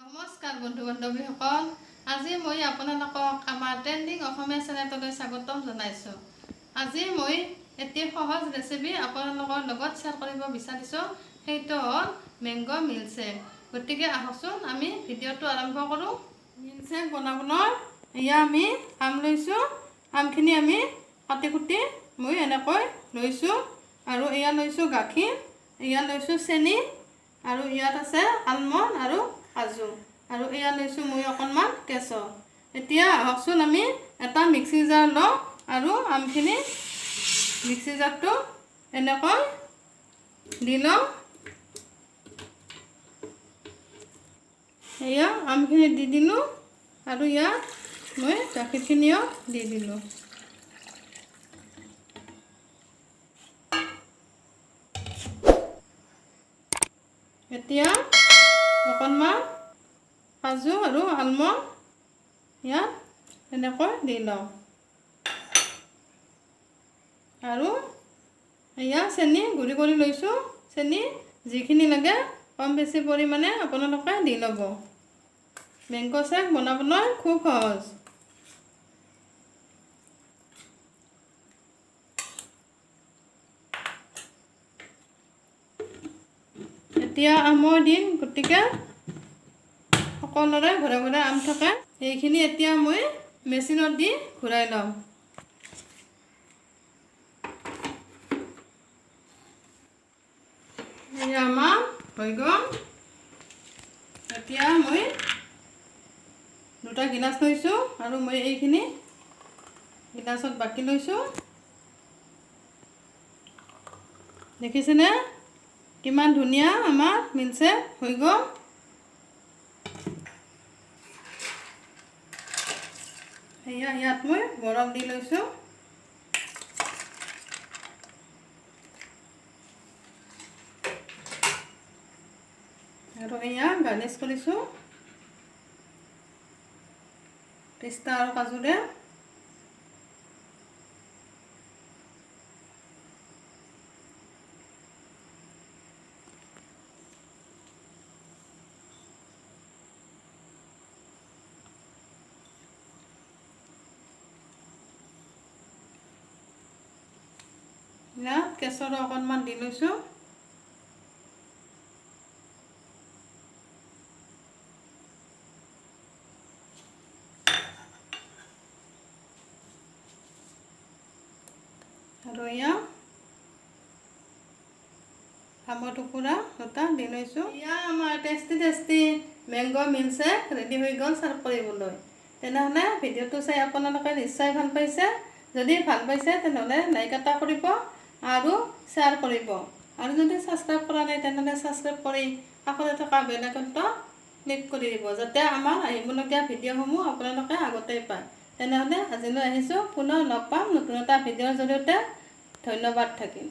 নমস্কাৰ বন্ধু বান্ধৱীসকল, আজি মই আপোনালোকক আমাৰ ট্ৰেণ্ডিং অসমীয়া চেনেললৈ স্বাগতম জনাইছোঁ। আজি মই এটি সহজ ৰেচিপি আপোনালোকৰ লগত শ্বেয়াৰ কৰিব বিচাৰিছোঁ, সেইটো হ'ল মেংগো মিল্কশ্বেক। গতিকে আহকচোন আমি ভিডিঅ'টো আৰম্ভ কৰোঁ। মিল্কশ্বেক বনাবলৈ এয়া আমি আম লৈছোঁ। আমখিনি আমি কাটি কুটি মই এনেকৈ লৈছোঁ আৰু এয়া লৈছোঁ গাখীৰ, এয়া লৈছোঁ চেনি আৰু ইয়াত আছে আলমণ্ড আৰু কাজু আৰু এয়া লৈছোঁ মই অকণমান কেশৰ। এতিয়া আহকচোন আমি এটা মিক্সি জাৰ লওঁ আৰু আমখিনি মিক্সি জাৰটো এনেকৈ দি লওঁ। এয়া আমখিনি দি দিলোঁ আৰু ইয়াত মই গাখীৰখিনিও দি দিলোঁ। এতিয়া অকণমান কাজু আৰু আলমণ্ড ইয়াত এনেকৈ দি লওঁ আৰু এয়া চেনি গুড়ি কৰি লৈছোঁ। চেনি যিখিনি লাগে কম বেছি পৰিমাণে আপোনালোকে দি ল'ব। মেংগো শ্বেক বনাবলৈ খুব সহজ। এতিয়া আমৰ দিন, গতিকে সকলোৰে ঘৰে ঘৰে আম থাকে। এইখিনি এতিয়া মই মেচিনত দি ঘূৰাই ল'ম। এয়া আমাৰ হৈ গ'ল। এতিয়া মই দুটা গিলাচ লৈছোঁ আৰু মই এইখিনি গিলাচত বাকি লৈছোঁ। দেখিছেনে কিমান ধুনীয়া আমাৰ মিল্কশ্বেক হৈ গ'ল। এয়া ইয়াত মই বৰফ দি লৈছোঁ আৰু এয়া গাৰ্নিছ কৰিছোঁ পিস্তা আৰু কাজুৰে। ইয়াত কেশৰ অকণমান দি লৈছোঁ। আৰু এয়া আমৰ টুকুৰা দুটা দি লৈছোঁ। এয়া আমাৰ টেষ্টি মেংগো মিল্কশ্বেক ৰেডি হৈ গ'ল চাৰ্ভ কৰিবলৈ। তেনেহ'লে ভিডিঅ'টো চাই আপোনালোকে নিশ্চয় ভাল পাইছে। যদি ভাল পাইছে তেনেহ'লে লাইক এটা কৰিব আৰু শ্বেয়াৰ কৰিব আৰু যদি ছাবস্ক্ৰাইব কৰা নাই তেনেহ'লে ছাবস্ক্ৰাইব কৰি কাষতে থকা বেল আইকনটো ক্লিক কৰি দিব, যাতে আমাৰ আহিবলগীয়া ভিডিঅ'সমূহ আপোনালোকে আগতেই পায়। তেনেহ'লে আজিলৈ আহিছোঁ, পুনৰ লগ পাম নতুন এটা ভিডিঅ'ৰ জৰিয়তে। ধন্যবাদ থাকিল।